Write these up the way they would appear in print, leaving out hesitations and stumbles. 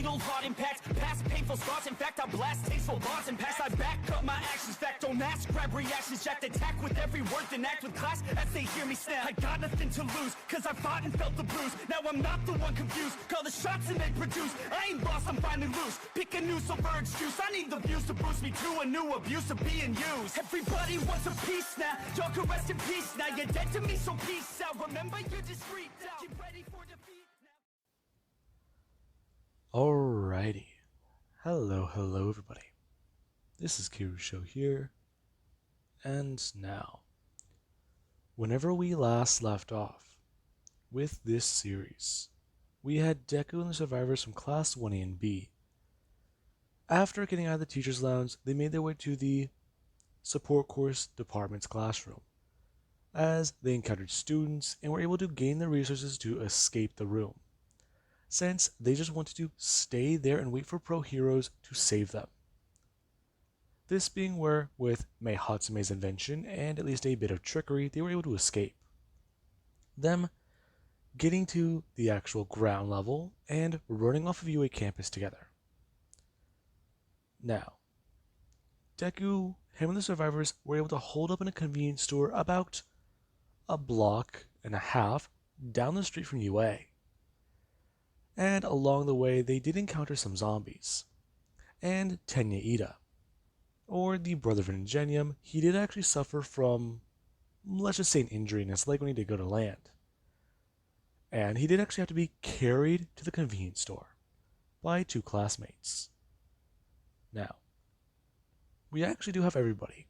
fatal heart impacts, past painful scars. In fact, I blast tasteful bars and pass. I back up my actions, fact don't ask, grab reactions, jacked attack with every word, then act with class as they hear me snap. I got nothing to lose, cause I fought and felt the bruise. Now I'm not the one confused, call the shots and they produce. I ain't lost, I'm finally loose. Pick a new silver excuse, I need the views to boost me to a new abuse of being used. Everybody wants a piece now, y'all can rest in peace now. You're dead to me, so peace out. Remember, you're discreet out. Get ready for defeat now. Alrighty. Hello everybody. This is Kirusho here. And now, whenever we last left off with this series, we had Deku and the survivors from Class 1A and B. After getting out of the teacher's lounge, they made their way to the support course department's classroom, as they encountered students and were able to gain the resources to escape the room, since they just wanted to stay there and wait for pro heroes to save them. This being where, with Mei Hatsume's invention and at least a bit of trickery, they were able to escape. Them getting to the actual ground level and running off of UA campus together. Now, Deku, him and the survivors were able to hold up in a convenience store about a block and a half down the street from UA. And along the way, they did encounter some zombies. And Tenya Ida, or the brother of Ingenium, he did actually suffer from, let's just say, an injury in his leg when he did go to land. And he did actually have to be carried to the convenience store by two classmates. Now, we actually do have everybody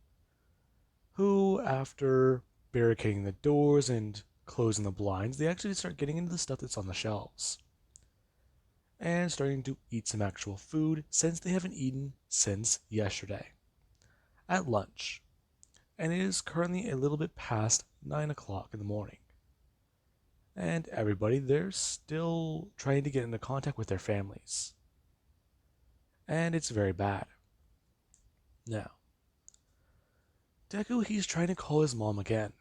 who, after barricading the doors and closing the blinds, they actually start getting into the stuff that's on the shelves and starting to eat some actual food, since they haven't eaten since yesterday at lunch, and it is currently a little bit past 9 o'clock in the morning, and everybody, they're still trying to get into contact with their families, and it's very bad. Now, Deku, he's trying to call his mom again,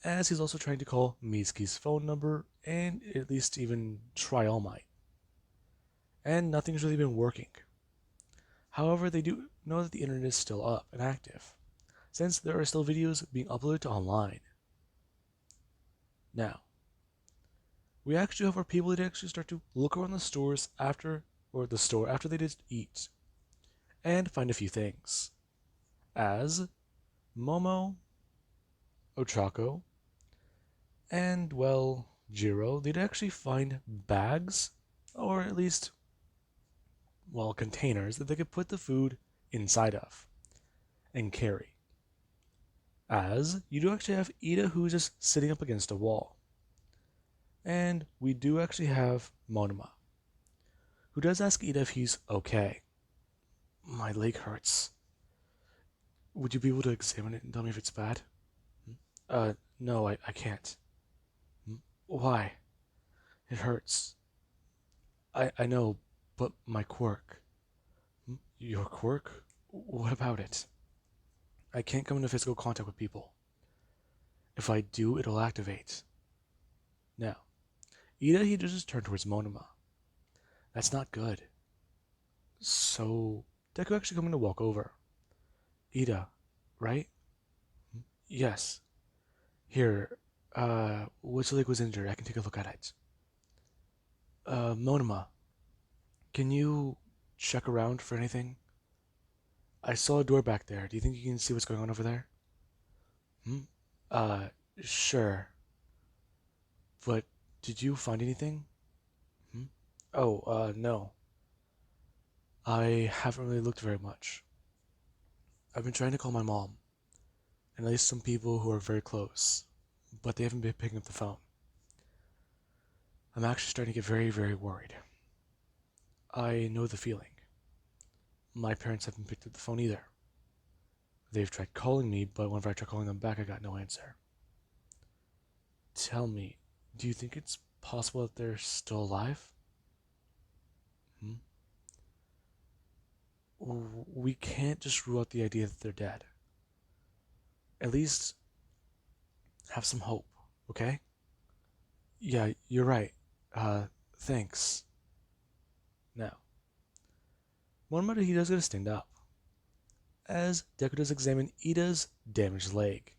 as he's also trying to call Mitsuki's phone number and at least even try All Might. And nothing's really been working. However, they do know that the internet is still up and active, since there are still videos being uploaded to online. Now, we actually have our people that actually start to look around the stores after they just eat, and find a few things, as Momo, Ochako, and, well, Jiro, they'd actually find bags, or at least, well, containers that they could put the food inside of and carry. As you do actually have Ida, who's just sitting up against a wall. And we do actually have Monoma, who does ask Ida if he's okay. My leg hurts. Would you be able to examine it and tell me if it's bad? No, I can't. Why? It hurts. I know, but my quirk. Your quirk? What about it? I can't come into physical contact with people. If I do, it'll activate. Now, Ida, he just turned towards Monoma. That's not good. So, Deku actually coming to walk over. Ida, right? Yes. Here, which leg was injured? I can take a look at it. Monoma, can you check around for anything? I saw a door back there. Do you think you can see what's going on over there? Sure. But did you find anything? Oh, no. I haven't really looked very much. I've been trying to call my mom, and at least some people who are very close, but they haven't been picking up the phone. I'm actually starting to get very, very worried. I know the feeling. My parents haven't picked up the phone either. They've tried calling me, but whenever I try calling them back, I got no answer. Tell me, do you think it's possible that they're still alive? We can't just rule out the idea that they're dead. At least have some hope, okay? Yeah, you're right. Thanks. Now, Monomoto he does get to stand up, as Deku does examine Ida's damaged leg,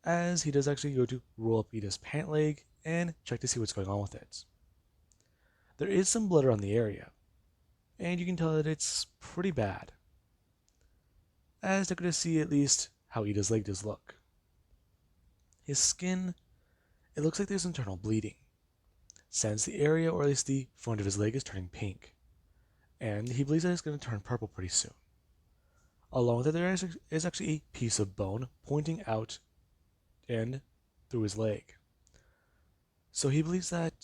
as he does actually go to roll up Ida's pant leg and check to see what's going on with it. There is some blood around the area, and you can tell that it's pretty bad, as Deku does see at least how Ida's leg does look. His skin, it looks like there's internal bleeding, since the area, or at least the front of his leg, is turning pink, and he believes that it's going to turn purple pretty soon. Along with it, there is actually a piece of bone pointing out and through his leg. So he believes that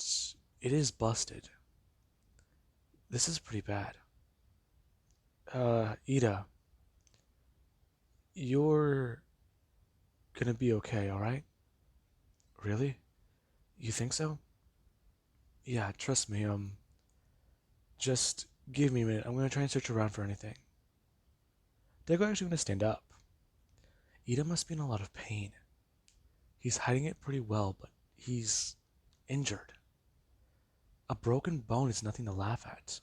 it is busted. This is pretty bad. Ida, you're gonna be okay, alright? Really? You think so? Yeah, trust me, just give me a minute. I'm gonna try and search around for anything. Deku actually gonna stand up. Ida must be in a lot of pain. He's hiding it pretty well, but he's injured. A broken bone is nothing to laugh at.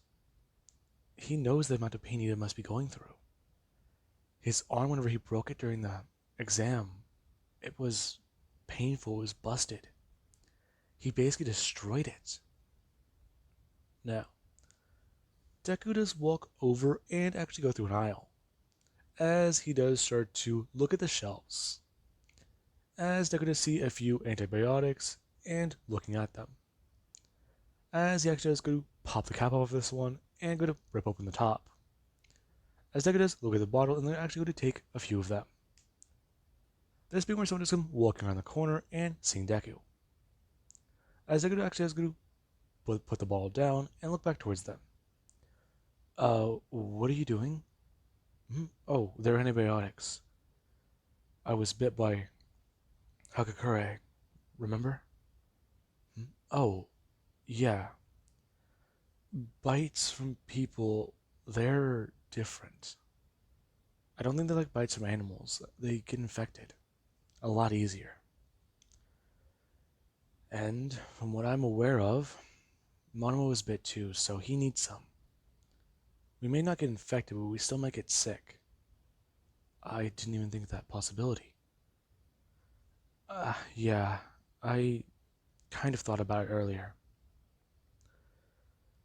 He knows the amount of pain Ida must be going through. His arm, whenever he broke it during the exam, it was painful, it was busted. He basically destroyed it. Now, Deku does walk over and actually go through an aisle, as he does start to look at the shelves, as Deku does see a few antibiotics and looking at them, as he actually does go to pop the cap off of this one and go to rip open the top, as Deku does look at the bottle and then actually go to take a few of them. This being where someone just comes walking around the corner and seeing Deku, as Deku actually has to put the bottle down and look back towards them. What are you doing? Oh, they're antibiotics. I was bit by Hakakure, remember? Oh, yeah. Bites from people, they're different. I don't think they're like bites from animals. They get infected a lot easier. And from what I'm aware of, Monomo was bit too, so he needs some. We may not get infected, but we still might get sick. I didn't even think of that possibility. Yeah, I kind of thought about it earlier.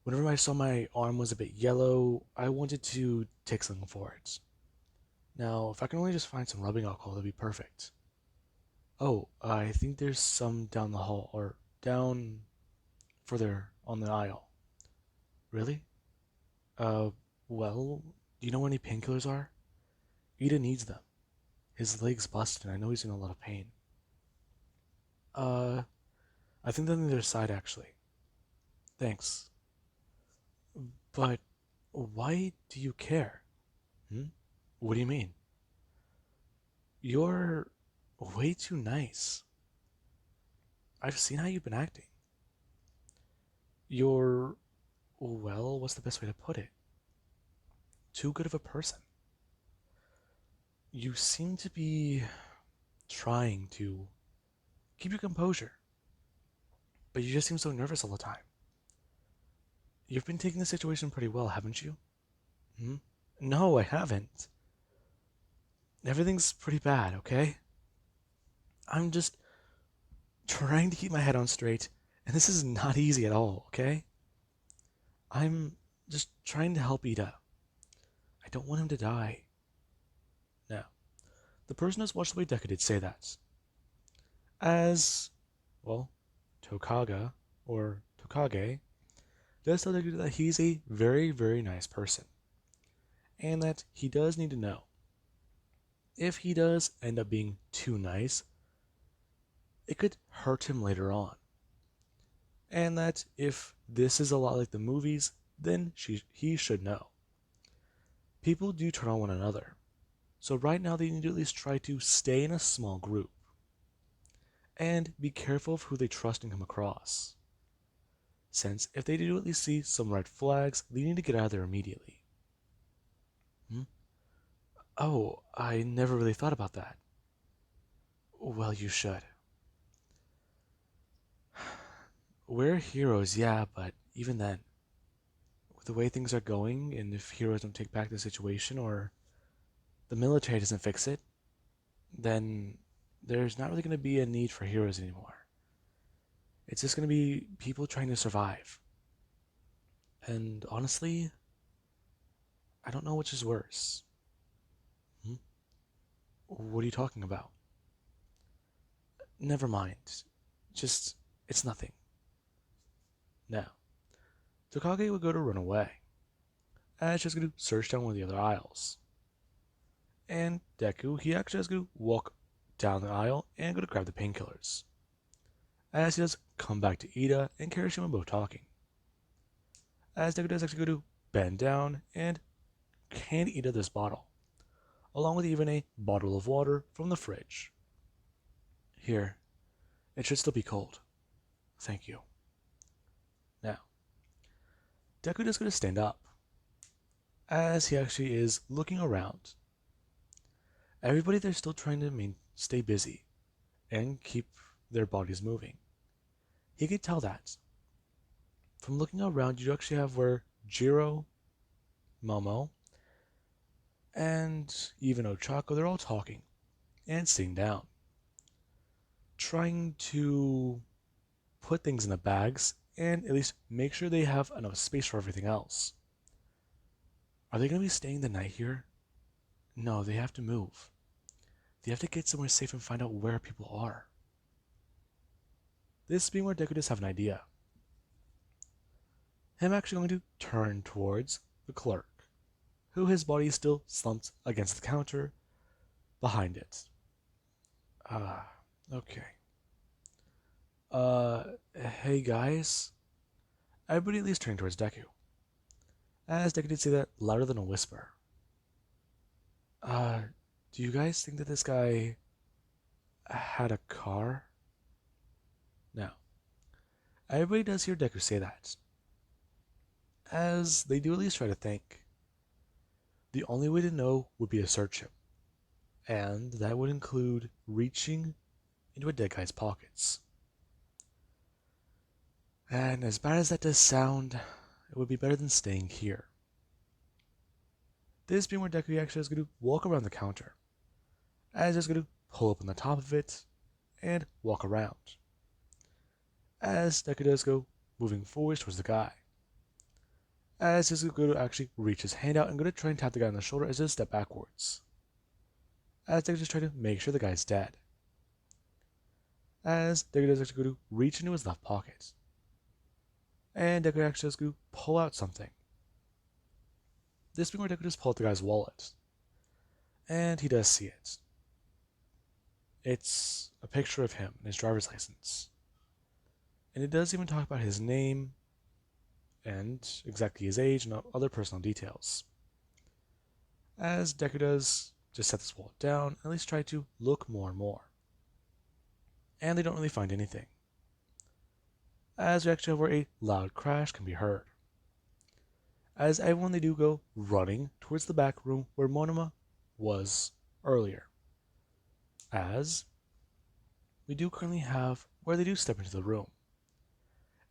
Whenever I saw my arm was a bit yellow, I wanted to take something for it. Now, if I can only just find some rubbing alcohol, that'd be perfect. Oh, I think there's some down the hall, or down further on the aisle. Really? Well, do you know where any painkillers are? Ida needs them. His leg's busted, and I know he's in a lot of pain. I think they're on the other side, actually. Thanks. But why do you care? What do you mean? You're way too nice. I've seen how you've been acting. You're, well, what's the best way to put it? Too good of a person. You seem to be trying to keep your composure, but you just seem so nervous all the time. You've been taking the situation pretty well, haven't you? No, I haven't. Everything's pretty bad, okay? I'm just trying to keep my head on straight, and this is not easy at all, okay? I'm just trying to help Ida. I don't want him to die. Now, the person has watched the way Deku did say that. As, well, Tokaga, or Tokage, does tell Deku that he's a very, very nice person, and that he does need to know. If he does end up being too nice, it could hurt him later on. And that if this is a lot like the movies, then he should know. People do turn on one another, so right now they need to at least try to stay in a small group. And be careful of who they trust and come across. Since if they do at least see some red flags, they need to get out of there immediately. Oh, I never really thought about that. Well, you should. We're heroes, yeah, but even then, the way things are going, and if heroes don't take back the situation or the military doesn't fix it, then there's not really going to be a need for heroes anymore. It's just going to be people trying to survive. And honestly, I don't know which is worse. Hmm? What are you talking about? Never mind. Just, it's nothing. Now, Tokage would go to run away, as she's going to search down one of the other aisles. And Deku, he actually has to walk down the aisle and go to grab the painkillers. As he does come back to Ida and Kirishima both talking. As Deku does actually go to bend down and hand Ida this bottle, along with even a bottle of water from the fridge. Here, it should still be cold. Thank you. Now, Deku is going to stand up, as he actually is looking around. Everybody there's still trying to stay busy and keep their bodies moving. He could tell that. From looking around, you actually have where Jiro, Momo, and even Ochako, they're all talking and sitting down, trying to put things in the bags and at least make sure they have enough space for everything else. Are they going to be staying the night here? No, they have to move. They have to get somewhere safe and find out where people are. This being where Deku does have an idea. Him actually going to turn towards the clerk, who his body is still slumped against the counter behind it. Okay. Hey guys. Everybody at least turning towards Deku, as Deku did say that louder than a whisper. Do you guys think that this guy had a car? Now, everybody does hear Deku say that, as they do at least try to think. The only way to know would be to search him, and that would include reaching into a dead guy's pockets. And as bad as that does sound, it would be better than staying here. This being where Deku actually is going to walk around the counter, as he's going to pull up on the top of it and walk around. As Deku does go moving forward towards the guy, as he's going to actually reach his hand out and going to try and tap the guy on the shoulder as he does step backwards. As Deku just trying to make sure the guy's dead. As Deku does actually go to reach into his left pocket. And Deku actually does go to pull out something. This being where Deku just pull out the guy's wallet. And he does see it. It's a picture of him and his driver's license. And it does even talk about his name and exactly his age and other personal details. As Deku does just set this wallet down, at least try to look more and more. And they don't really find anything, as we actually have where a loud crash can be heard. As everyone, they do go running towards the back room where Monoma was earlier. As we do currently have where they do step into the room.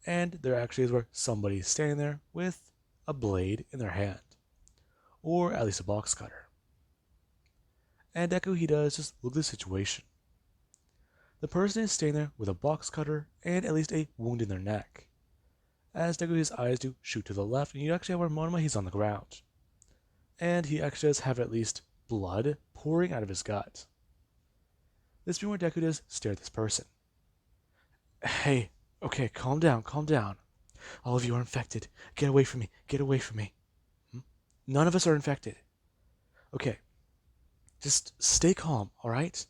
And there actually is where somebody's standing there with a blade in their hand, or at least a box cutter. And Deku, he does just look at the situation. The person is standing there with a box cutter and at least a wound in their neck. As Deku, his eyes do shoot to the left, and you actually have where Monoma, he's on the ground. And he actually does have at least blood pouring out of his gut. This being where Deku does stare at this person. Hey, okay, calm down, calm down. All of you are infected. Get away from me, get away from me. None of us are infected. Okay, just stay calm, alright?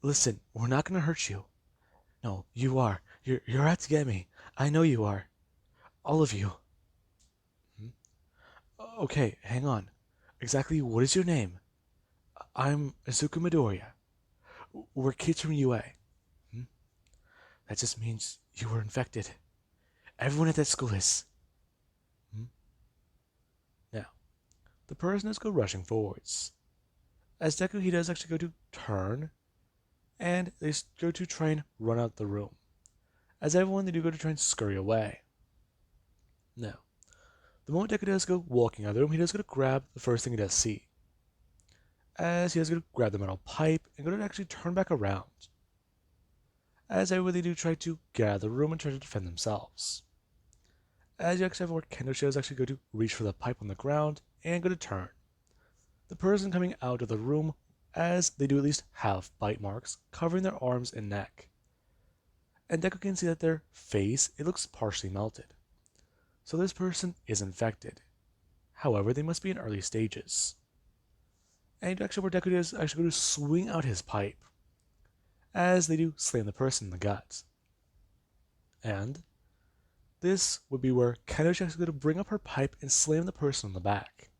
Listen, we're not gonna hurt you. No, you are. You're out to get me. I know you are. All of you. Okay, hang on. Exactly what is your name? I'm Izuku Midoriya. We're kids from UA. That just means you were infected. Everyone at that school is. Now, the person does go rushing forwards. As Deku, he does actually go to turn, and they go to try and run out the room. As everyone, they do go to try and scurry away. Now, The moment Deku does go walking out of the room, he does go to grab the first thing he does see. As he does go to grab the metal pipe and go to actually turn back around. As everybody do try to get out of the room and try to defend themselves. As you actually have where Kendo shows actually go to reach for the pipe on the ground and go to turn. The person coming out of the room, as they do at least have bite marks covering their arms and neck. And Deku can see that their face, it looks partially melted. So this person is infected. However, they must be in early stages. And actually where Deku does actually go to swing out his pipe, as they do slam the person in the gut. And this would be where Kendo is actually going to bring up her pipe and slam the person on the back.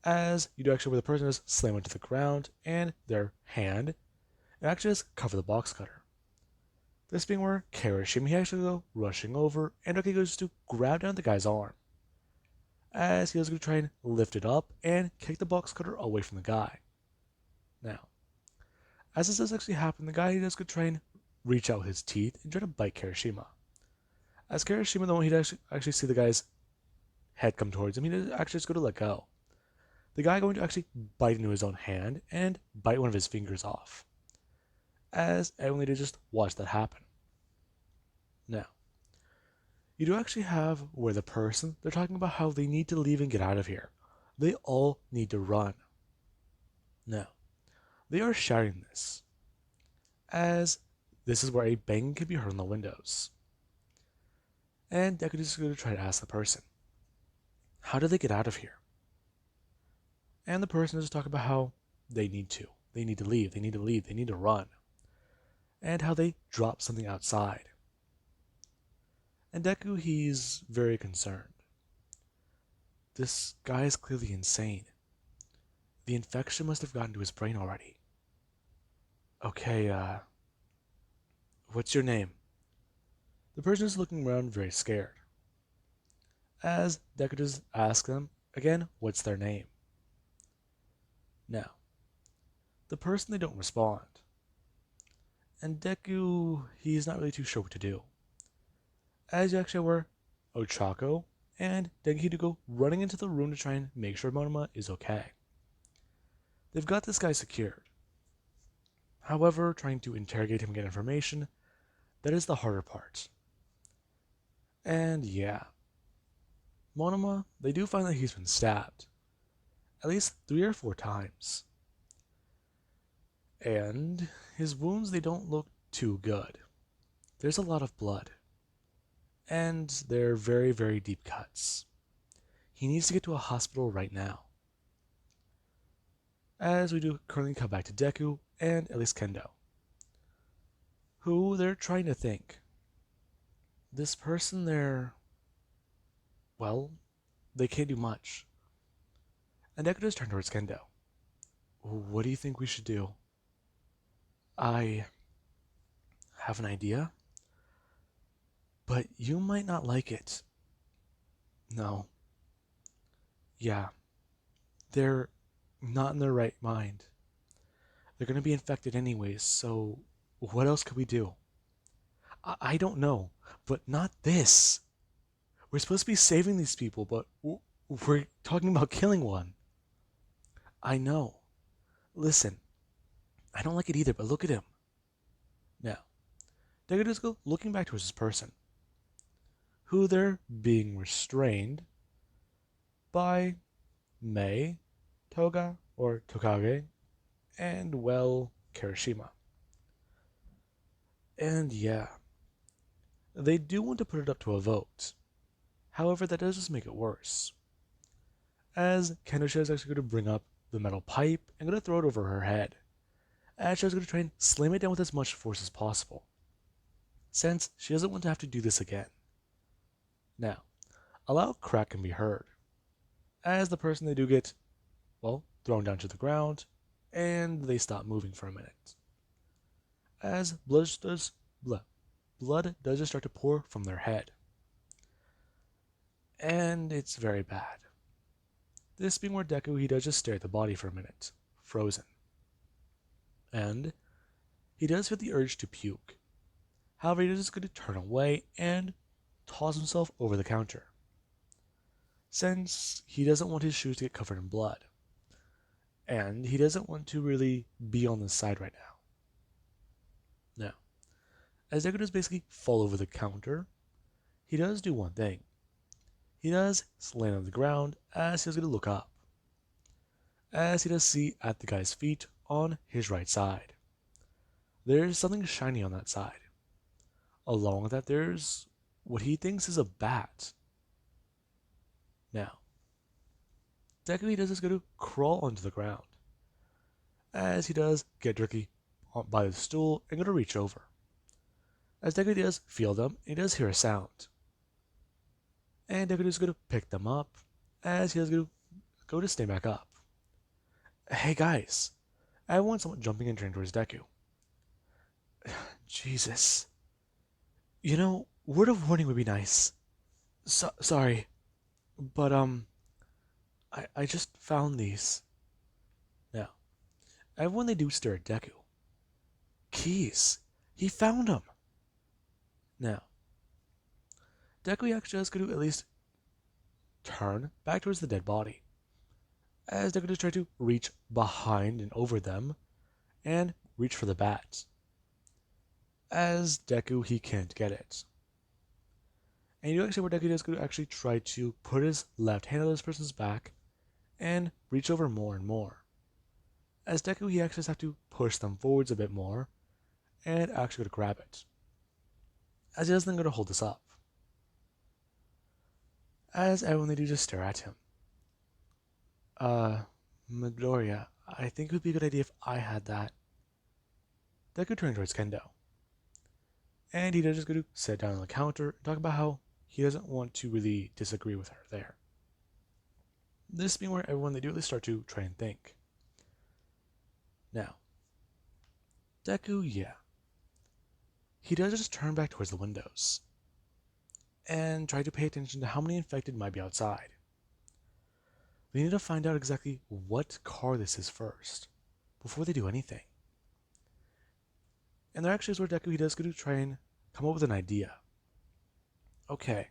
As you do actually where the person is slam into the ground and their hand, and actually just cover the box cutter. This being where Kirishima he actually go rushing over and Doki goes to grab down the guy's arm. As he was going to try and lift it up and kick the box cutter away from the guy. Now, as this does actually happen, the guy he does go try and reach out his teeth and try to bite Kirishima. As Kirishima, the one he'd actually see the guy's head come towards him, he does actually just go to let go. The guy going to actually bite into his own hand and bite one of his fingers off. As everyone did just watch that happen. Now, you do actually have where the person, they're talking about how they need to leave and get out of here. They all need to run. Now, they are shouting this, as this is where a bang can be heard on the windows. And Deku is going to try to ask the person, how do they get out of here? And the person is talking about how they need to leave, they need to run. And how they drop something outside. And Deku, he's very concerned. This guy is clearly insane. The infection must have gotten to his brain already. Okay, what's your name? The person is looking around very scared. As Deku just asks them, again, what's their name? Now, the person, they don't respond. And Deku, he's not really too sure what to do. As you actually were Ochako and Denki to go running into the room to try and make sure Monoma is okay. They've got this guy secured. However, trying to interrogate him and get information, that is the harder part. And yeah, Monoma, they do find that he's been stabbed. At least 3 or 4 times. And his wounds, they don't look too good. There's a lot of blood. And they're very, very deep cuts. He needs to get to a hospital right now. As we do currently come back to Deku and at least Kendo, who they're trying to think. This person, well, they can't do much. And Deku does turn towards Kendo. What do you think we should do? I have an idea, but you might not like it. No. Yeah. They're not in their right mind. They're going to be infected anyways, so what else could we do? I don't know, but not this. We're supposed to be saving these people, but we're talking about killing one. I know. Listen, I don't like it either, but look at him. Now, Deku does go looking back towards this person, who they're being restrained by Mei, Toga, or Tokage, and, well, Kirishima. And yeah, they do want to put it up to a vote. However, that does just make it worse. As Kendo is actually going to bring up the metal pipe and going to throw it over her head. As she's going to try and slam it down with as much force as possible, since she doesn't want to have to do this again. Now, a loud crack can be heard, as the person, they do get, well, thrown down to the ground, and they stop moving for a minute. As blood does just start to pour from their head. And it's very bad. This being where Deku, he does just stare at the body for a minute, frozen. And he does feel the urge to puke. However, he is just going to turn away and toss himself over the counter. since he doesn't want his shoes to get covered in blood. And he doesn't want to really be on this side right now. Now, as Deku does basically fall over the counter, he does do one thing. He does land on the ground as he's going to look up, as he does see at the guy's feet on his right side. There's something shiny on that side. Along with that, there's what he thinks is a bat. Now, Deku does is going to crawl onto the ground, as he does get directly by the stool and going to reach over. As Deku does feel them, he does hear a sound. And Deku is going to pick them up, as he is going to go to stay back up. Hey guys, I want someone jumping and turning towards Deku. Jesus. You know, word of warning would be nice. Sorry, but I just found these. Now, everyone they do stare at Deku. Keys. He found them. Now, Deku actually is going to at least turn back towards the dead body, as Deku just try to reach behind and over them, and reach for the bat. As Deku, he can't get it. And you actually where Deku is going to actually try to put his left hand on this person's back, and reach over more and more. As Deku, he actually has to push them forwards a bit more, and actually go to grab it. As he doesn't go to hold this up. As everyone they do just stare at him. Midoriya, I think it would be a good idea if I had that. Deku turns towards Kendo. And he does just go to sit down on the counter and talk about how he doesn't want to really disagree with her there. This being where everyone they do at least start to try and think. Now, Deku, yeah. He does just turn back towards the windows and try to pay attention to how many infected might be outside. We need to find out exactly what car this is first, before they do anything. And there actually is where Deku, he does go to try and come up with an idea. Okay.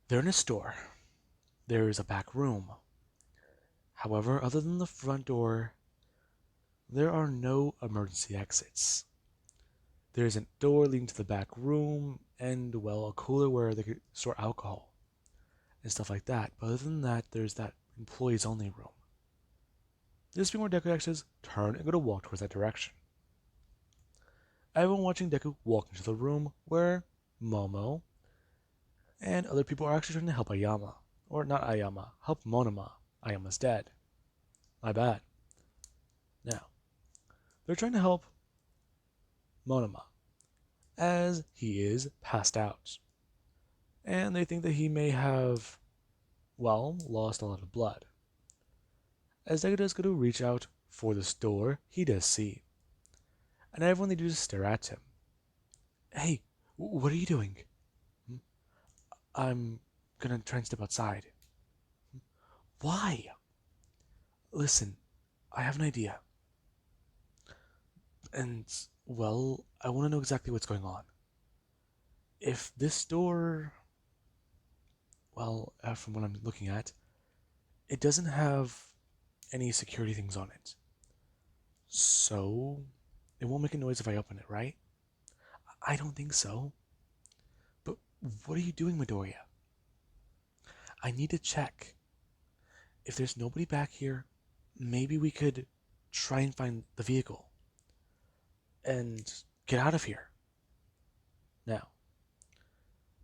They're in a store. There is a back room. However, other than the front door, there are no emergency exits. There is a door leading to the back room and, well, a cooler where they could store alcohol and stuff like that. But other than that, there's that employees only room. This being where Deku actually says, turn and go to walk towards that direction. Everyone watching Deku walk into the room where Momo and other people are actually trying to help Ayama. Or not Ayama, help Monoma. Ayama's dead. My bad. Now, they're trying to help Monoma, as he is passed out. And they think that he may have, well, lost a lot of blood. As Deku does go to reach out for this door, he does see. And everyone they do is stare at him. Hey, what are you doing? I'm gonna try and step outside. Why? Listen, I have an idea. And, well, I want to know exactly what's going on. If this door, well, from what I'm looking at, it doesn't have any security things on it. So, it won't make a noise if I open it, right? I don't think so. But what are you doing, Midoriya? I need to check. If there's nobody back here, maybe we could try and find the vehicle and get out of here. Now,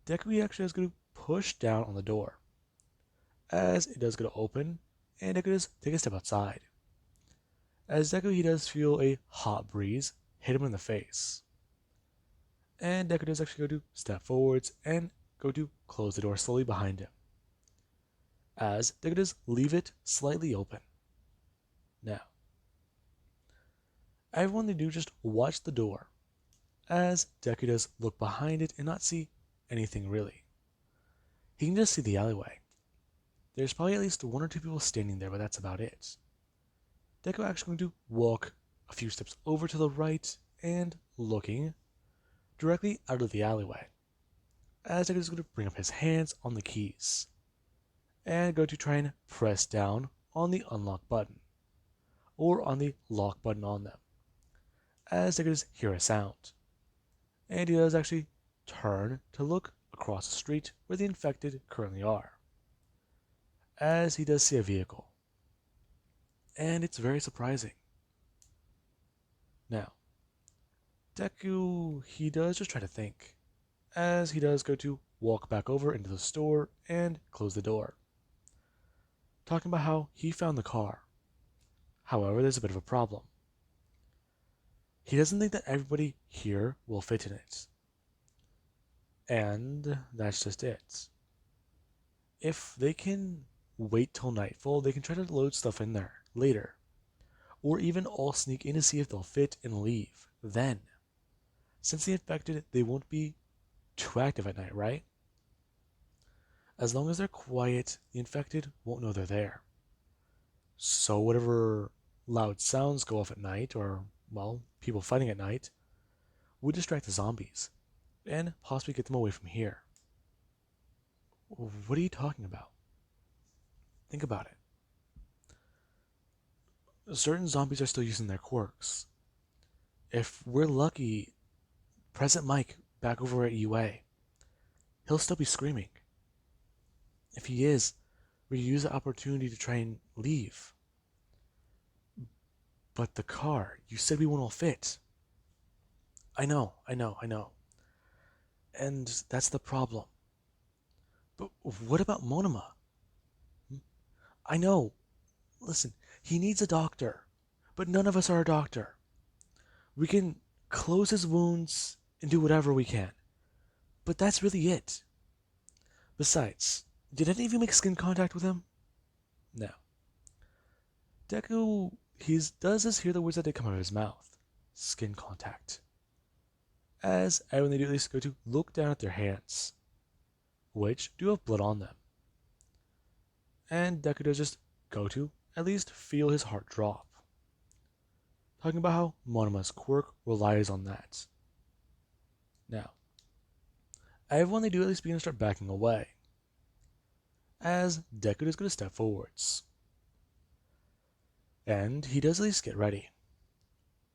Deku actually is going to push down on the door, as it does go to open, and Deku does take a step outside. As Deku, he does feel a hot breeze hit him in the face. And Deku does actually go to step forwards and go to close the door slowly behind him, as Deku does leave it slightly open. Now, everyone they do just watch the door, as Deku does look behind it and not see anything really. He can just see the alleyway. There's probably at least one or two people standing there, but that's about it. Deku actually going to walk a few steps over to the right and looking directly out of the alleyway, as Deku is going to bring up his hands on the keys. and go to try and press down on the unlock button or on the lock button on them, as they could just hear a sound. And he does actually turn to look across the street where the infected currently are, as he does see a vehicle. And it's very surprising. Now, Deku, he does just try to think, as he does go to walk back over into the store and close the door, talking about how he found the car. However, there's a bit of a problem. He doesn't think that everybody here will fit in it. And that's just it. If they can wait till nightfall, they can try to load stuff in there later. Or even all sneak in to see if they'll fit and leave. Then, since the infected, they won't be too active at night, right? As long as they're quiet, the infected won't know they're there. So whatever loud sounds go off at night, or, well, people fighting at night, would distract the zombies, and possibly get them away from here. What are you talking about? Think about it. Certain zombies are still using their quirks. If we're lucky, President Mike back over at UA, he'll still be screaming. If he is, we use the opportunity to try and leave. But the car, you said we won't all fit. I know. And that's the problem. But what about Monoma? I know. Listen, he needs a doctor. But none of us are a doctor. We can close his wounds and do whatever we can. But that's really it. Besides, did any of you make skin contact with him? No. Deku, he does just hear the words that did come out of his mouth. Skin contact. As everyone they do at least go to look down at their hands, which do have blood on them. And Deku does just go to at least feel his heart drop. Talking about how Monoma's quirk relies on that. Now, everyone they do at least begin to start backing away, as Deku is going to step forwards. And he does at least get ready.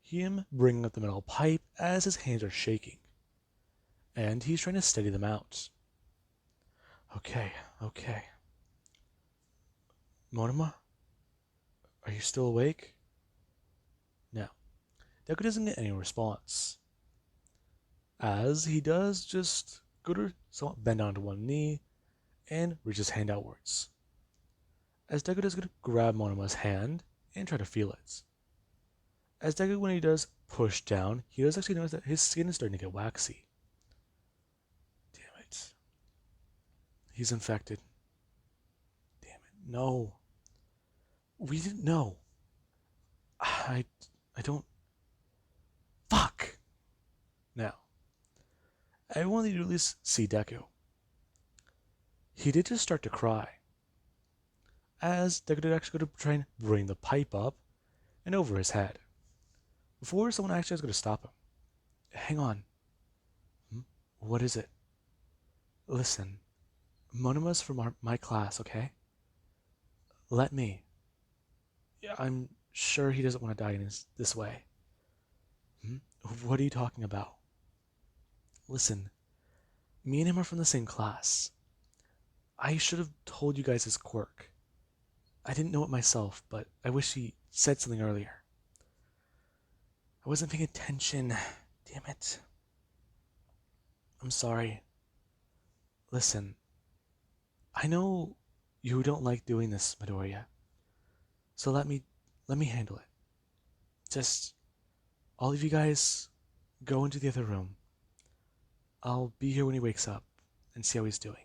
Him bringing up the metal pipe as his hands are shaking. And he's trying to steady them out. Okay. Monoma? Are you still awake? No. Deku doesn't get any response, as he does just go to somewhat bend down to one knee and reach his hand outwards. As Deku does go to grab Monoma's hand and try to feel it. As Deku, when he does push down, he does actually notice that his skin is starting to get waxy. Damn it. He's infected. Damn it. No. We didn't know. I don't. Fuck! Now, everyone that you at least see Deku. He did just start to cry, as Deku did actually go to try and bring the pipe up and over his head, before someone actually was going to stop him. Hang on. What is it? Listen, Monoma's from my class, okay? Let me. I'm sure he doesn't want to die in this way. What are you talking about? Listen, me and him are from the same class. I should have told you guys his quirk. I didn't know it myself, but I wish he said something earlier. I wasn't paying attention. Damn it. I'm sorry. Listen, I know you don't like doing this, Midoriya. So let me handle it. Just all of you guys go into the other room. I'll be here when he wakes up and see how he's doing.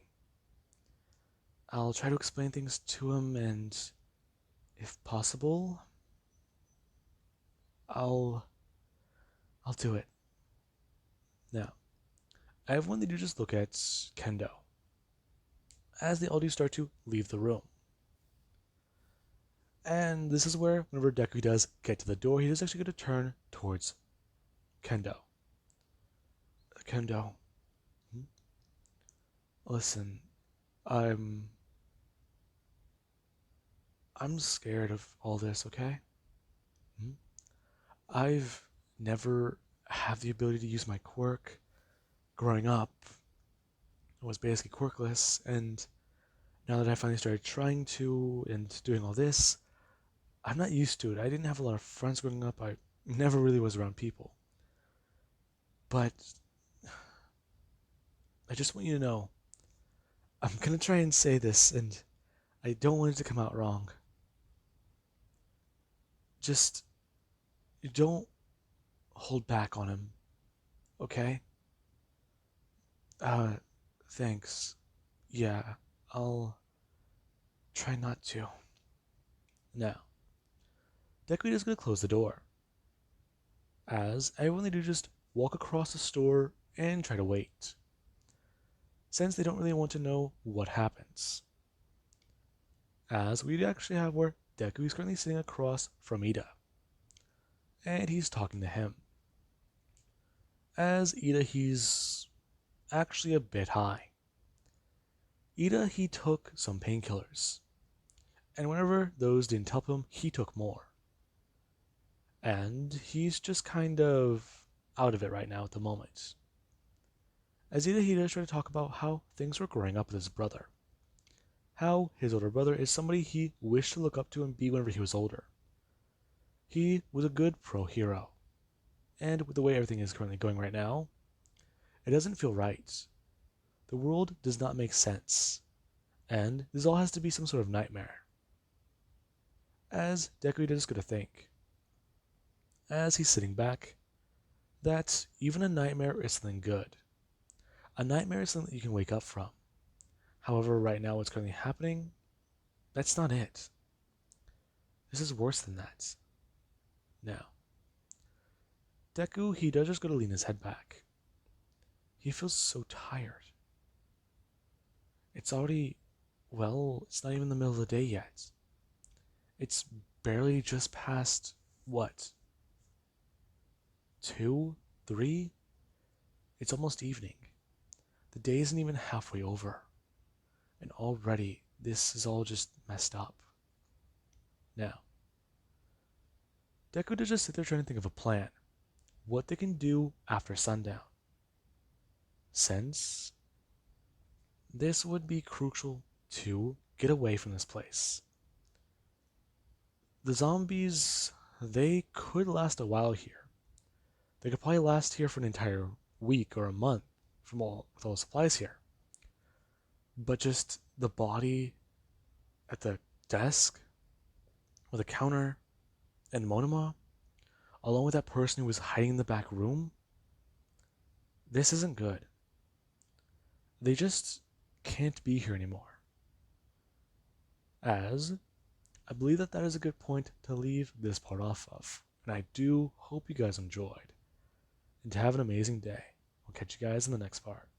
I'll try to explain things to him, and if possible, I'll do it. Now, everyone they do just look at Kendo, as they all do start to leave the room. And this is where, whenever Deku does get to the door, he is actually going to turn towards Kendo. Kendo, listen, I'm I'm scared of all this, okay? Hmm? I've never had the ability to use my quirk. Growing up, I was basically quirkless, and now that I finally started trying to and doing all this, I'm not used to it. I didn't have a lot of friends growing up. I never really was around people. But I just want you to know, I'm gonna try and say this, and I don't want it to come out wrong. Just don't hold back on him, okay? Uh, thanks. Yeah, I'll try not to. Now, Deku is gonna close the door, as everyone they do just walk across the store and try to wait, since they don't really want to know what happens. As we actually have where Deku is currently sitting across from Ida, and he's talking to him. As Ida, he's actually a bit high. Ida, he took some painkillers, and whenever those didn't help him, he took more. And he's just kind of out of it right now at the moment. As Ida, he does try to talk about how things were growing up with his brother. How his older brother is somebody he wished to look up to and be whenever he was older. He was a good pro hero. And with the way everything is currently going right now, it doesn't feel right. The world does not make sense. And this all has to be some sort of nightmare. As Deku is going to think, as he's sitting back, that even a nightmare is something good. A nightmare is something that you can wake up from. However, right now what's currently happening, that's not it. This is worse than that. Now, Deku, he does just go to lean his head back. He feels so tired. It's already, well, it's not even the middle of the day yet. It's barely just past, what? 2? 3? It's almost evening. The day isn't even halfway over. And already, this is all just messed up. Now, Deku does just sit there trying to think of a plan. What they can do after sundown. Since this would be crucial to get away from this place. The zombies, they could last a while here. They could probably last here for an entire week or a month with all the supplies here. But just the body at the desk, with the counter, and Monoma, along with that person who was hiding in the back room, this isn't good. They just can't be here anymore. As I believe that is a good point to leave this part off of. And I do hope you guys enjoyed. And to have an amazing day. I'll catch you guys in the next part.